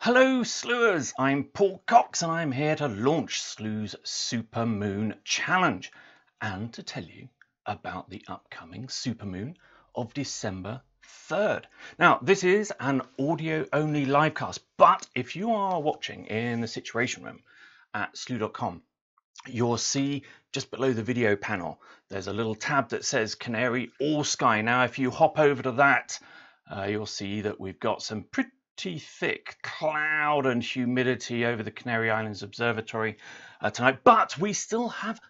Hello Sloohers, I'm Paul Cox and I'm here to launch Slooh's Supermoon Challenge and to tell you about the upcoming Supermoon of December 3rd. Now this is an audio only livecast, but if you are watching in the Situation Room at slooh.com, you'll see just below the video panel there's a little tab that says Canary or Sky. Now if you hop over to that, you'll see that we've got some pretty thick cloud and humidity over the Canary Islands observatory tonight, but we still have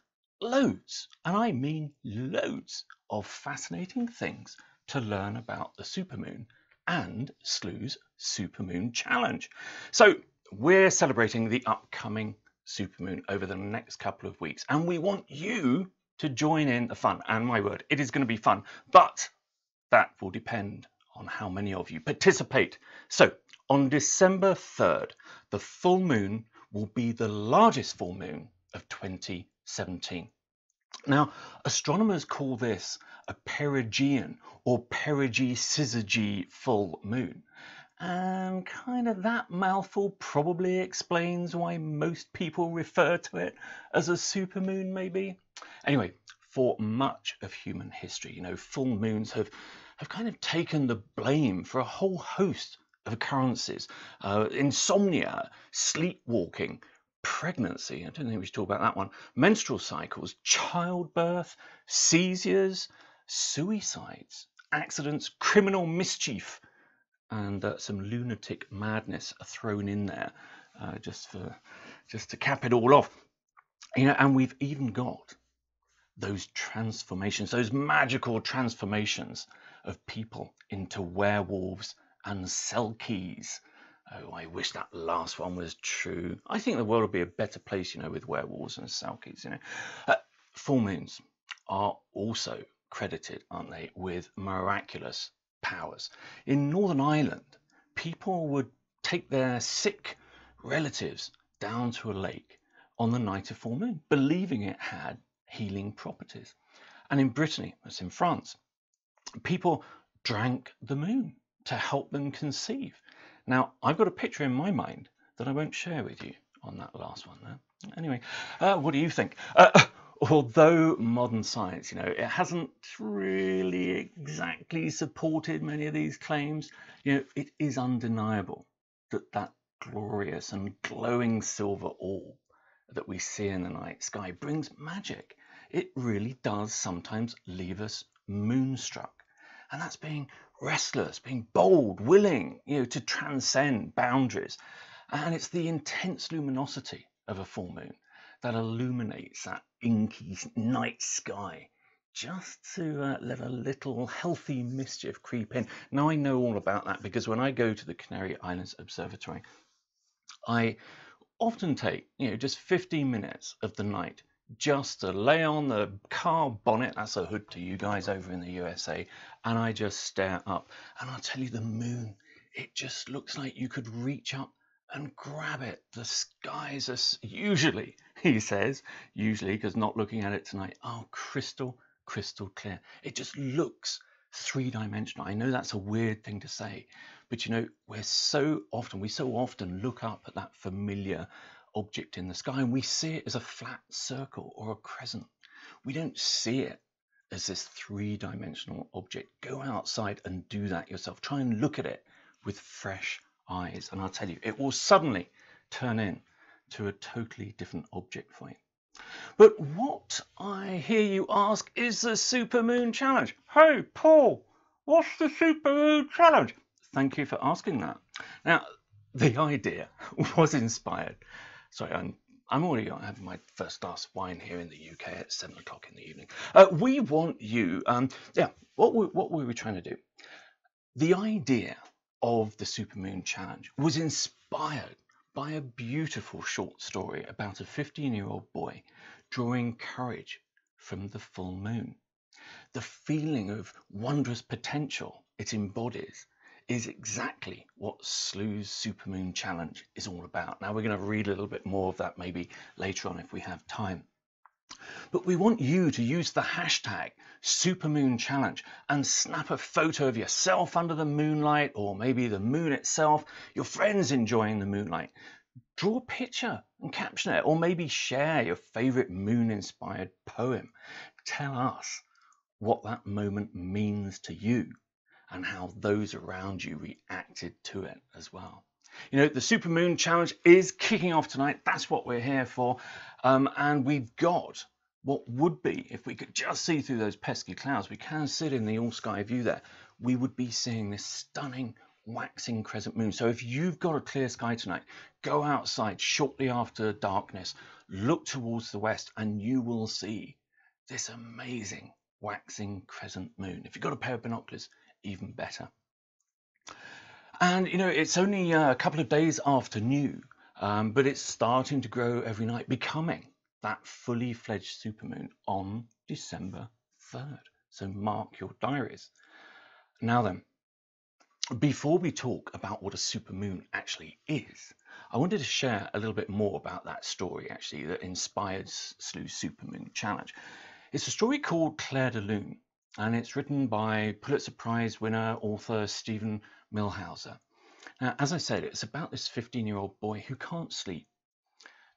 loads, and I mean loads, of fascinating things to learn about the supermoon and Slooh's Supermoon Challenge. So we're celebrating the upcoming supermoon over the next couple of weeks, and we want you to join in the fun. And my word, it is going to be fun, but that will depend on how many of you participate. So on December 3rd, the full moon will be the largest full moon of 2017. Now, astronomers call this a perigean or perigee-syzygy full moon. And kind of that mouthful probably explains why most people refer to it as a supermoon, maybe. Anyway, for much of human history, full moons have kind of taken the blame for a whole host of occurrences. Insomnia, sleepwalking, pregnancy, I don't think we should talk about that one, menstrual cycles, childbirth, seizures, suicides, accidents, criminal mischief, and some lunatic madness are thrown in there just to cap it all off. And we've even got those transformations, those magical transformations of people into werewolves and selkies. Oh, I wish that last one was true. I think the world would be a better place, with werewolves and selkies. Full moons are also credited, aren't they, with miraculous powers. In Northern Ireland, people would take their sick relatives down to a lake on the night of full moon, believing it had healing properties. And in Brittany, that's in France, people drank the moon to help them conceive. Now, I've got a picture in my mind that I won't share with you on that last one there. Anyway, what do you think? Although modern science, it hasn't really exactly supported many of these claims, it is undeniable that that glorious and glowing silver orb that we see in the night sky brings magic. It really does sometimes leave us moonstruck. And that's being restless, being bold, willing, to transcend boundaries. And it's the intense luminosity of a full moon that illuminates that inky night sky, just to let a little healthy mischief creep in. Now, I know all about that because when I go to the Canary Islands Observatory, I often take, just 15 minutes of the night just to lay on the car bonnet, that's a hood to you guys over in the USA, and I just stare up. And I'll tell you, the moon, it just looks like you could reach up and grab it. The skies are usually, he says, usually, because not looking at it tonight, crystal clear. It just looks three-dimensional. I know that's a weird thing to say, but we so often look up at that familiar object in the sky and we see it as a flat circle or a crescent. We don't see it as this three-dimensional object. Go outside and do that yourself. Try and look at it with fresh eyes, and I'll tell you, it will suddenly turn into a totally different object for you. But what, I hear you ask, is the Supermoon Challenge? Hey, Paul, what's the Supermoon Challenge? Thank you for asking that. Now, the idea was inspired. Sorry, I'm already having my first glass of wine here in the UK at 7 o'clock in the evening. We want you, what were we trying to do? The idea of the Supermoon Challenge was inspired by a beautiful short story about a 15-year-old boy drawing courage from the full moon. The feeling of wondrous potential it embodies is exactly what Slooh's Supermoon Challenge is all about. Now we're going to read a little bit more of that maybe later on if we have time. But we want you to use the hashtag Supermoon Challenge and snap a photo of yourself under the moonlight, or maybe the moon itself, your friends enjoying the moonlight. Draw a picture and caption it, or maybe share your favorite moon-inspired poem. Tell us what that moment means to you and how those around you reacted to it as well. You know, the Supermoon Challenge is kicking off tonight. That's what we're here for. And we've got what would be, if we could just see through those pesky clouds, we can sit in the all-sky view there, we would be seeing this stunning waxing crescent moon. So if you've got a clear sky tonight, go outside shortly after darkness, look towards the west, and you will see this amazing waxing crescent moon. If you've got a pair of binoculars, even better. And you know, it's only a couple of days after new, but it's starting to grow every night, becoming that fully fledged supermoon on December 3rd. So mark your diaries. Now then, before we talk about what a supermoon actually is, I wanted to share a little bit more about that story actually that inspired Slooh's Supermoon Challenge. It's a story called Clair de Lune, and it's written by Pulitzer Prize winner author Stephen Millhauser. Now, as I said, it's about this 15-year-old boy who can't sleep.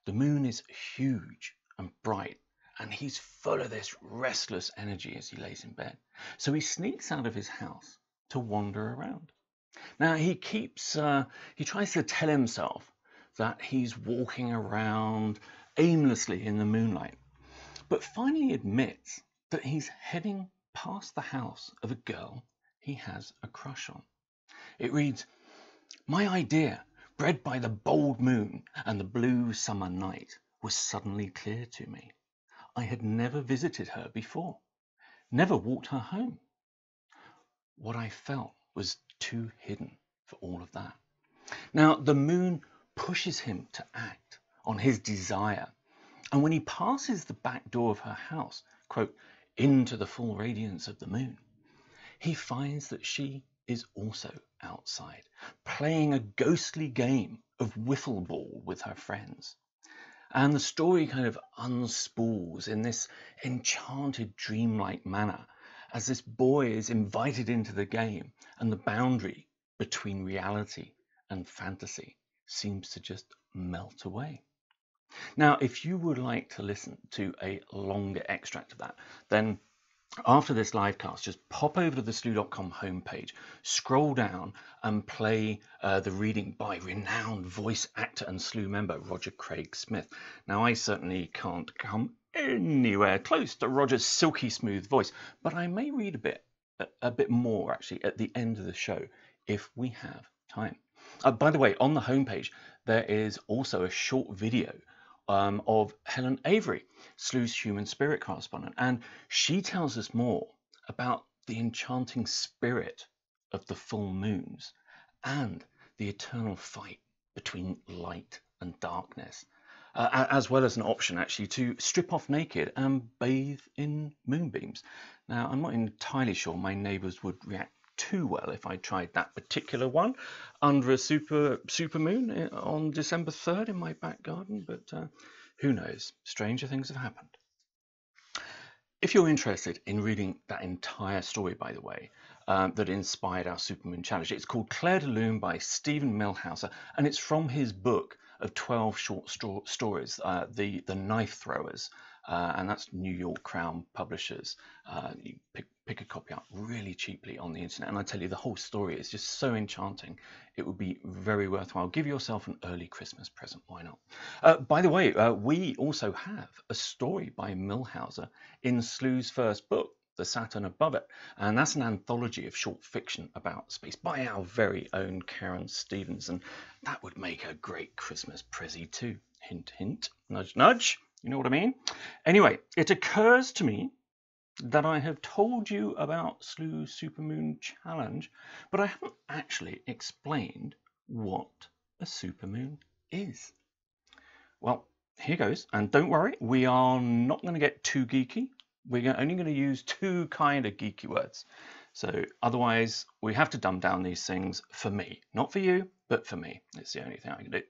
The moon is huge and bright, and he's full of this restless energy as he lays in bed. So he sneaks out of his house to wander around. Now he tries to tell himself that he's walking around aimlessly in the moonlight, but finally admits that he's heading past the house of a girl he has a crush on. It reads, "My idea, bred by the bold moon and the blue summer night, was suddenly clear to me. I had never visited her before, never walked her home. What I felt was too hidden for all of that." Now, the moon pushes him to act on his desire. And when he passes the back door of her house, quote, "into the full radiance of the moon," he finds that she is also outside, playing a ghostly game of wiffle ball with her friends. And the story kind of unspools in this enchanted dreamlike manner as this boy is invited into the game, and the boundary between reality and fantasy seems to just melt away. Now, if you would like to listen to a longer extract of that, then after this live cast, just pop over to the Slooh.com homepage, scroll down and play the reading by renowned voice actor and Slooh member Roger Craig Smith. Now, I certainly can't come anywhere close to Roger's silky smooth voice, but I may read a bit more actually at the end of the show if we have time. By the way, on the homepage, there is also a short video of Helen Avery, Slooh's human spirit correspondent, and she tells us more about the enchanting spirit of the full moons and the eternal fight between light and darkness, as well as an option actually to strip off naked and bathe in moonbeams. Now, I'm not entirely sure my neighbours would react too well if I tried that particular one under a supermoon on December 3rd in my back garden, but who knows, stranger things have happened. If you're interested in reading that entire story, by the way, that inspired our Supermoon Challenge, it's called Clair de Lune by Stephen Millhauser, and it's from his book of 12 short stories, the Knife Throwers, and that's New York Crown Publishers. You pick a copy up really cheaply on the internet, and I tell you, the whole story is just so enchanting. It would be very worthwhile. Give yourself an early Christmas present, why not? By the way, we also have a story by Millhauser in Slooh's first book, The Saturn Above It, and that's an anthology of short fiction about space by our very own Karen Stevens, and that would make a great Christmas prezi too. Hint, hint, nudge, nudge. You know what I mean? Anyway, it occurs to me that I have told you about Slooh's Supermoon Challenge, but I haven't actually explained what a supermoon is. Well, here goes, and don't worry, we are not going to get too geeky. We're only going to use two kind of geeky words. So otherwise, we have to dumb down these things for me. Not for you, but for me. It's the only thing I can do.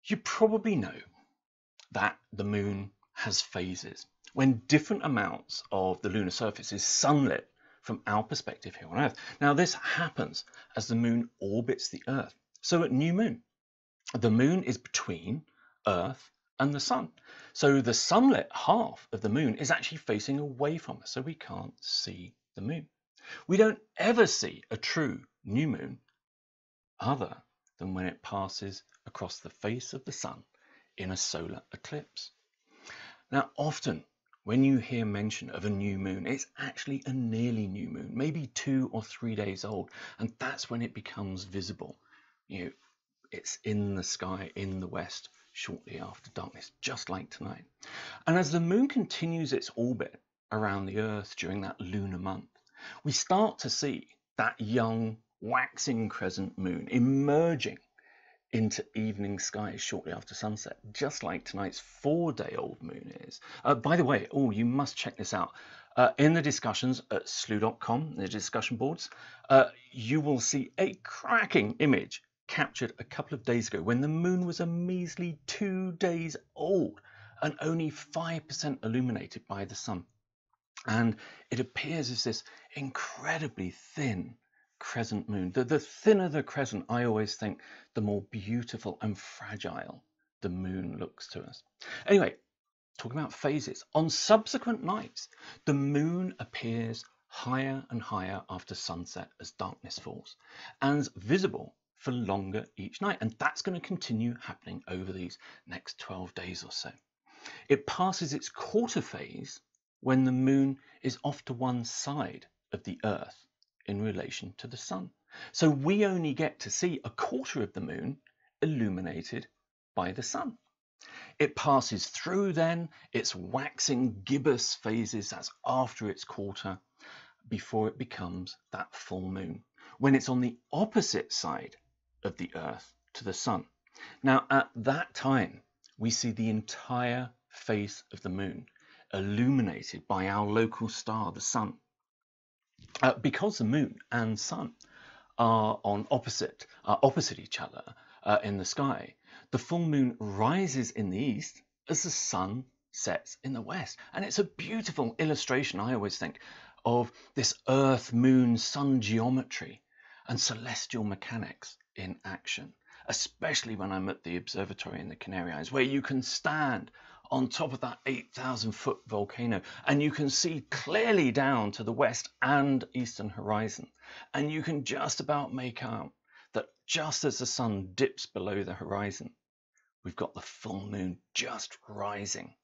You probably know that the moon has phases when different amounts of the lunar surface is sunlit from our perspective here on Earth. Now, this happens as the moon orbits the Earth. So at new moon, the moon is between Earth and the sun. So the sunlit half of the moon is actually facing away from us, so we can't see the moon. We don't ever see a true new moon other than when it passes across the face of the sun in a solar eclipse. Now, often when you hear mention of a new moon, it's actually a nearly new moon, maybe 2 or 3 days old, and that's when it becomes visible. It's in the sky in the west shortly after darkness, just like tonight. And as the moon continues its orbit around the Earth during that lunar month, we start to see that young waxing crescent moon emerging into evening skies shortly after sunset, just like tonight's 4-day-old moon is. By the way, you must check this out. In the discussions at slooh.com, the discussion boards, you will see a cracking image captured a couple of days ago when the moon was a measly 2 days old and only 5% illuminated by the sun. And it appears as this incredibly thin crescent moon. The thinner the crescent, I always think, the more beautiful and fragile the moon looks to us. Anyway, talking about phases, on subsequent nights, the moon appears higher and higher after sunset as darkness falls, and is visible for longer each night. And that's going to continue happening over these next 12 days or so. It passes its quarter phase when the moon is off to one side of the Earth in relation to the sun. So we only get to see a quarter of the moon illuminated by the sun. It passes through then its waxing gibbous phases, that's after its quarter, before it becomes that full moon, when it's on the opposite side of the Earth to the sun. Now, at that time, we see the entire face of the moon illuminated by our local star, the sun. Because the moon and sun are opposite each other in the sky, the full moon rises in the east as the sun sets in the west. And it's a beautiful illustration, I always think, of this Earth, moon, sun geometry and celestial mechanics in action, especially when I'm at the observatory in the Canary Islands, where you can stand on top of that 8,000-foot volcano and you can see clearly down to the west and eastern horizon, and you can just about make out that just as the sun dips below the horizon, we've got the full moon just rising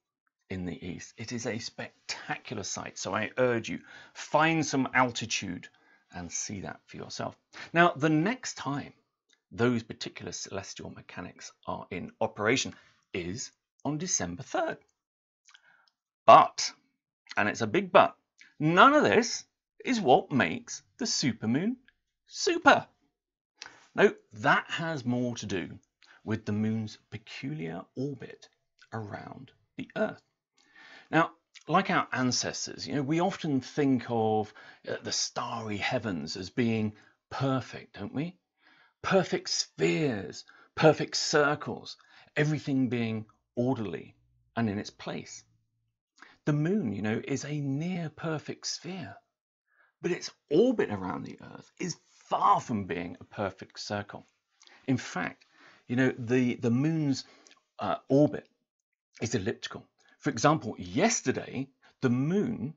in the east. It is a spectacular sight, so I urge you, find some altitude and see that for yourself. Now, the next time those particular celestial mechanics are in operation is on December 3rd. But, and it's a big but, none of this is what makes the supermoon super. No, that has more to do with the moon's peculiar orbit around the Earth. Now, like our ancestors, we often think of the starry heavens as being perfect, don't we? Perfect spheres, perfect circles, everything being orderly and in its place. The moon, is a near perfect sphere, but its orbit around the Earth is far from being a perfect circle. In fact, the moon's orbit is elliptical. For example, yesterday, the moon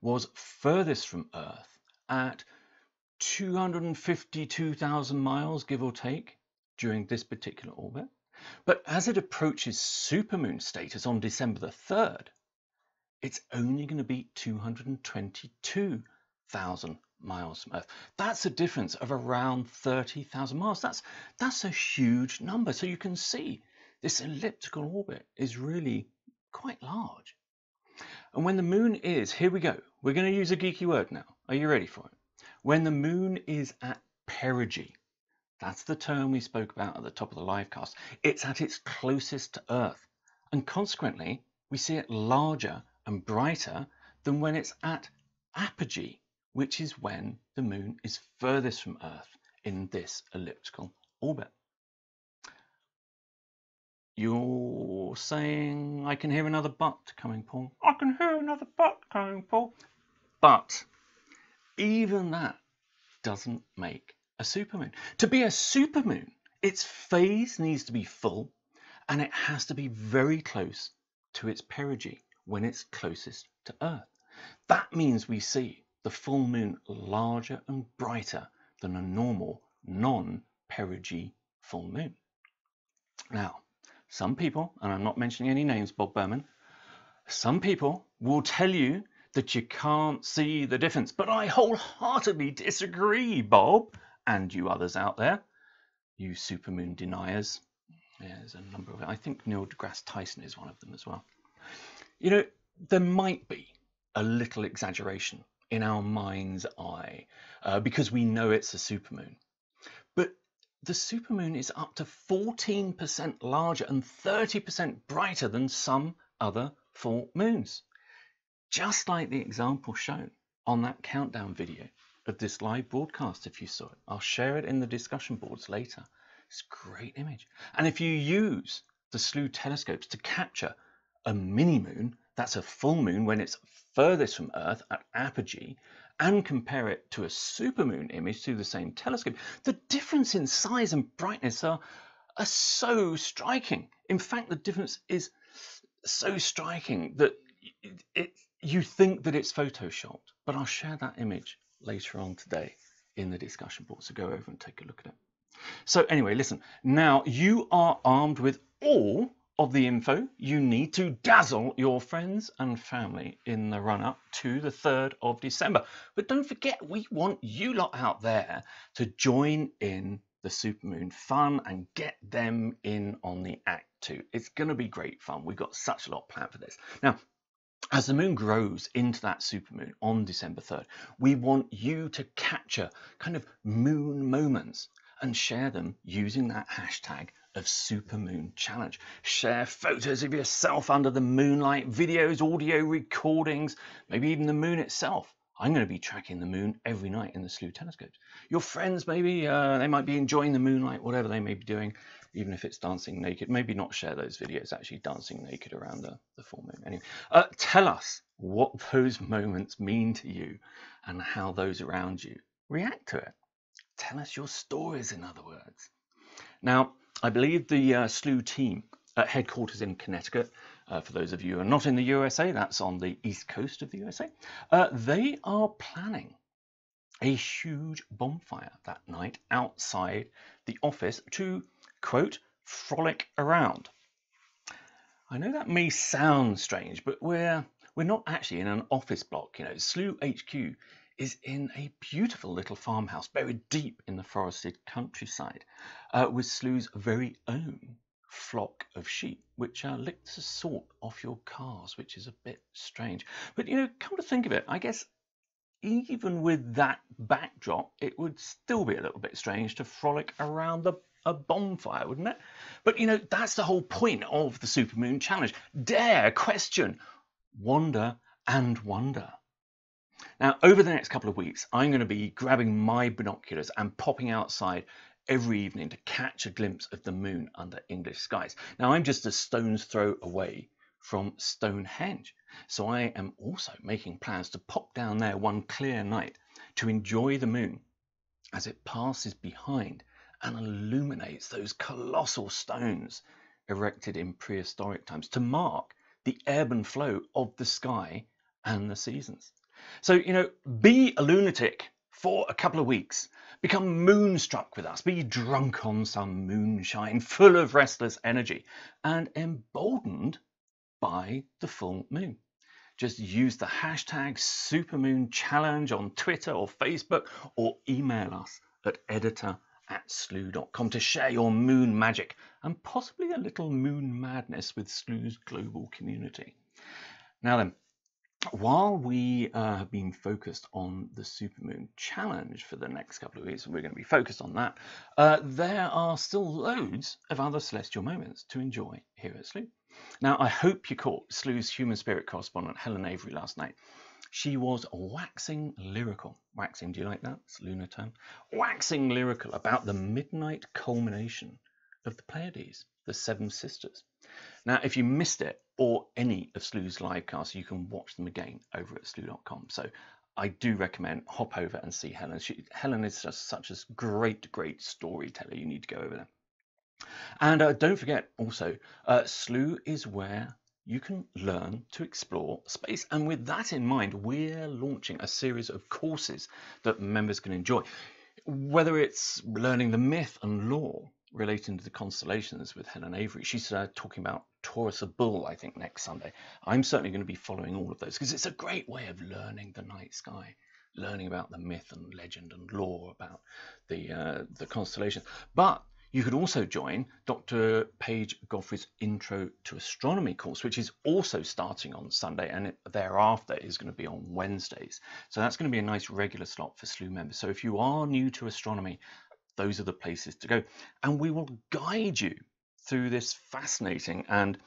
was furthest from Earth at 252,000 miles, give or take, during this particular orbit. But as it approaches supermoon status on December the 3rd, it's only going to be 222,000 miles from Earth. That's a difference of around 30,000 miles. That's a huge number. So you can see this elliptical orbit is really quite large. And when the moon is, here we go, we're going to use a geeky word now. Are you ready for it? When the moon is at perigee, that's the term we spoke about at the top of the live cast, it's at its closest to Earth, and consequently we see it larger and brighter than when it's at apogee, which is when the moon is furthest from Earth in this elliptical orbit. You're saying I can hear another but coming, Paul. I can hear another but coming, Paul. But even that doesn't make a supermoon. To be a supermoon, its phase needs to be full and it has to be very close to its perigee when it's closest to Earth. That means we see the full moon larger and brighter than a normal non-perigee full moon. Now, some people, and I'm not mentioning any names, Bob Berman, some people will tell you that you can't see the difference, but I wholeheartedly disagree, Bob, and you others out there, you supermoon deniers. Yeah, there's a number of, I think Neil deGrasse Tyson is one of them as well. You know, there might be a little exaggeration in our mind's eye because we know it's a supermoon. But the supermoon is up to 14% larger and 30% brighter than some other full moons. Just like the example shown on that countdown video of this live broadcast, if you saw it. I'll share it in the discussion boards later. It's a great image. And if you use the Slooh telescopes to capture a mini moon, that's a full moon when it's furthest from Earth at apogee, and compare it to a supermoon image through the same telescope, the difference in size and brightness are so striking. In fact, the difference is so striking that you think that it's photoshopped, but I'll share that image later on today in the discussion board, so go over and take a look at it. So anyway, listen, now you are armed with all of the info you need to dazzle your friends and family in the run-up to the 3rd of December. But don't forget, we want you lot out there to join in the supermoon fun and get them in on the act too. It's going to be great fun. We've got such a lot planned for this. Now, as the moon grows into that supermoon on December 3rd, we want you to capture kind of moon moments and share them using that hashtag of Supermoon Challenge. Share photos of yourself under the moonlight, videos, audio recordings, maybe even the moon itself. I'm going to be tracking the moon every night in the Slooh telescopes. Your friends, maybe they might be enjoying the moonlight, whatever they may be doing, even if it's dancing naked. Maybe not share those videos actually dancing naked around the full moon. Anyway, tell us what those moments mean to you and how those around you react to it. Tell us your stories, in other words. Now, I believe the Slooh team at headquarters in Connecticut, for those of you who are not in the USA, that's on the east coast of the USA, they are planning a huge bonfire that night outside the office to, quote, frolic around. I know that may sound strange, but we're not actually in an office block. You know, Slooh HQ is in a beautiful little farmhouse buried deep in the forested countryside with Slooh's very own flock of sheep, which lick the salt off your cars, which is a bit strange. But, you know, come to think of it, I guess even with that backdrop, it would still be a little bit strange to frolic around a bonfire, wouldn't it? But, you know, that's the whole point of the Supermoon Challenge. Dare, question, wonder and wonder. Now, over the next couple of weeks, I'm going to be grabbing my binoculars and popping outside every evening to catch a glimpse of the moon under English skies. Now, I'm just a stone's throw away from Stonehenge, so I am also making plans to pop down there one clear night to enjoy the moon as it passes behind and illuminates those colossal stones erected in prehistoric times to mark the ebb and flow of the sky and the seasons. So, you know, be a lunatic for a couple of weeks. Become moonstruck with us. Be drunk on some moonshine, full of restless energy, and emboldened by the full moon. Just use the hashtag Supermoon Challenge on Twitter or Facebook, or email us at editor@slooh.com to share your moon magic and possibly a little moon madness with Slooh's global community. Now then, while we have been focused on the Supermoon Challenge for the next couple of weeks, and we're going to be focused on that, there are still loads of other celestial moments to enjoy here at Slooh. Now, I hope you caught Slooh's human spirit correspondent, Helen Avery, last night. She was waxing lyrical. Waxing, do you like that? It's a lunar term. Waxing lyrical about the midnight culmination of the Pleiades. the Seven Sisters. Now, if you missed it or any of Slooh's live casts, you can watch them again over at slooh.com. So I do recommend hop over and see Helen. Helen is just such a great storyteller. You need to go over there. And don't forget also, Slooh is where you can learn to explore space. And with that in mind, we're launching a series of courses that members can enjoy. Whether it's learning the myth and lore relating to the constellations with Helen Avery. She's talking about Taurus a Bull, I think, next Sunday. I'm certainly going to be following all of those because it's a great way of learning the night sky, learning about the myth and legend and lore about the constellations. But you could also join Dr. Paige Godfrey's Intro to Astronomy course, which is also starting on Sunday, and thereafter is going to be on Wednesdays. So that's going to be a nice regular slot for Slooh members. So if you are new to astronomy, those are the places to go. And we will guide you through this fascinating and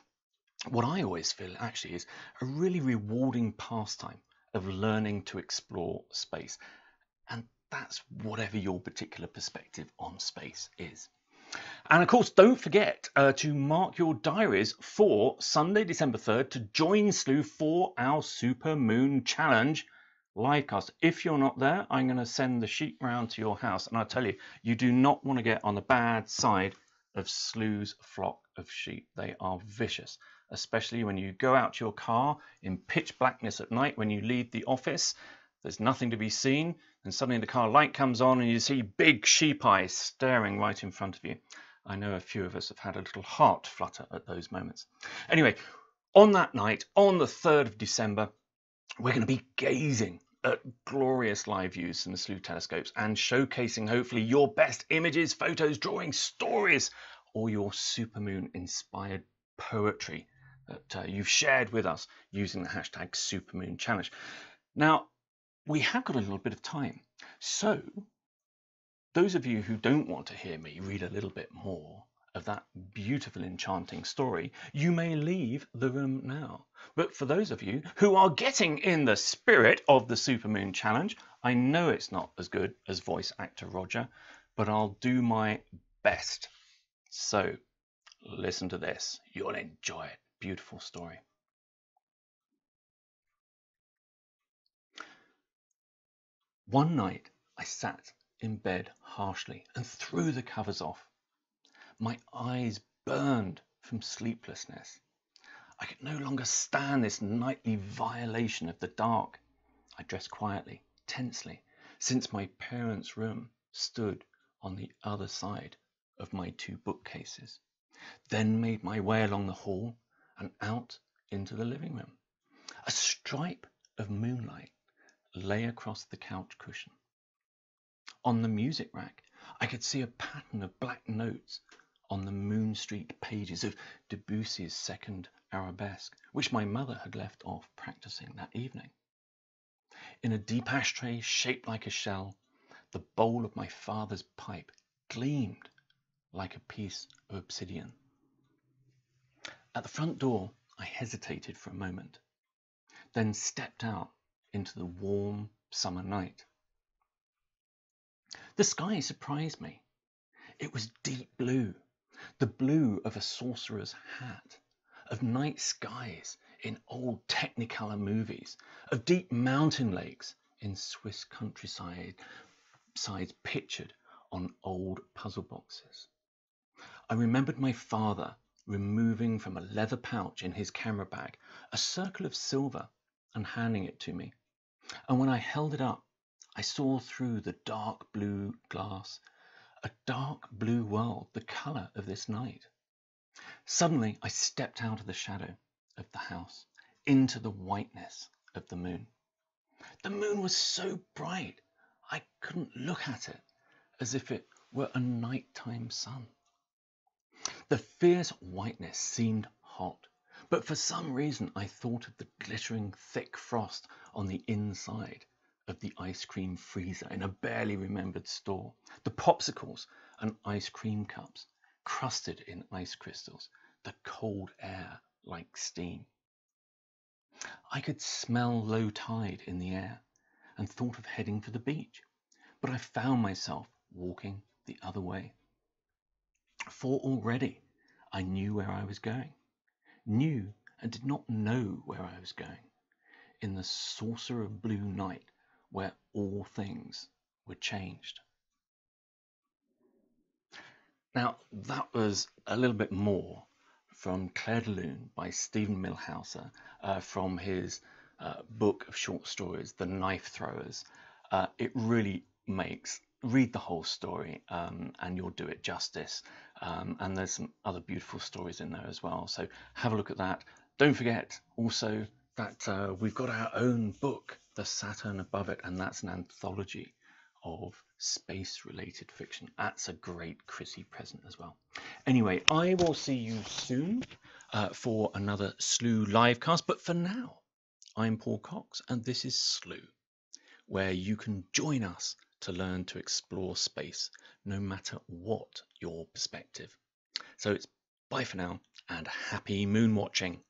what I always feel actually is a really rewarding pastime of learning to explore space. And that's whatever your particular perspective on space is. And of course, don't forget to mark your diaries for Sunday, December 3rd to join Slooh for our Supermoon Challenge livecast. If you're not there, I'm going to send the sheet round to your house. And I'll tell you, you do not want to get on the bad side of Slooh's flock of sheep. They are vicious, especially when you go out to your car in pitch blackness at night when you leave the office. There's nothing to be seen, and suddenly the car light comes on and you see big sheep eyes staring right in front of you. I know a few of us have had a little heart flutter at those moments. Anyway, on that night, on the 3rd of December, we're going to be gazing at glorious live views from the Slooh telescopes and showcasing hopefully your best images, photos, drawings, stories, or your supermoon inspired poetry that you've shared with us using the hashtag Supermoon Challenge. Now, we have got a little bit of time, so those of you who don't want to hear me read a little bit more of that beautiful, enchanting story, you may leave the room now. But for those of you who are getting in the spirit of the Supermoon Challenge, I know it's not as good as voice actor Roger, but I'll do my best. So listen to this. You'll enjoy it. Beautiful story. One night I sat in bed harshly and threw the covers off. My eyes burned from sleeplessness. I could no longer stand this nightly violation of the dark. I dressed quietly, tensely, since my parents' room stood on the other side of my 2 bookcases, then made my way along the hall and out into the living room. A stripe of moonlight lay across the couch cushion. On the music rack, I could see a pattern of black notes on the Moon Street pages of Debussy's second arabesque, which my mother had left off practicing that evening. In a deep ashtray shaped like a shell, the bowl of my father's pipe gleamed like a piece of obsidian. At the front door, I hesitated for a moment, then stepped out into the warm summer night. The sky surprised me. It was deep blue, the blue of a sorcerer's hat, of night skies in old Technicolor movies, of deep mountain lakes in Swiss countryside sides pictured on old puzzle boxes. I remembered my father removing from a leather pouch in his camera bag a circle of silver and handing it to me. And when I held it up, I saw through the dark blue glass a dark blue world, the colour of this night. Suddenly, I stepped out of the shadow of the house into the whiteness of the moon. The moon was so bright, I couldn't look at it as if it were a nighttime sun. The fierce whiteness seemed hot, but for some reason I thought of the glittering thick frost on the inside of the ice cream freezer in a barely remembered store, the popsicles and ice cream cups crusted in ice crystals, the cold air like steam. I could smell low tide in the air and thought of heading for the beach, but I found myself walking the other way. For already I knew where I was going, knew and did not know where I was going, in the saucer of blue night where all things were changed. Now, that was a little bit more from Clair de Lune by Stephen Millhauser from his book of short stories, The Knife Throwers. It really makes, read the whole story and you'll do it justice. And there's some other beautiful stories in there as well. So have a look at that. Don't forget also that we've got our own book, The Saturn Above It, and that's an anthology of space-related fiction. That's a great Chrissy present as well. Anyway, I will see you soon for another Slooh livecast. But for now, I'm Paul Cox, and this is Slooh, where you can join us to learn to explore space, no matter what your perspective. So it's bye for now, and happy moon watching.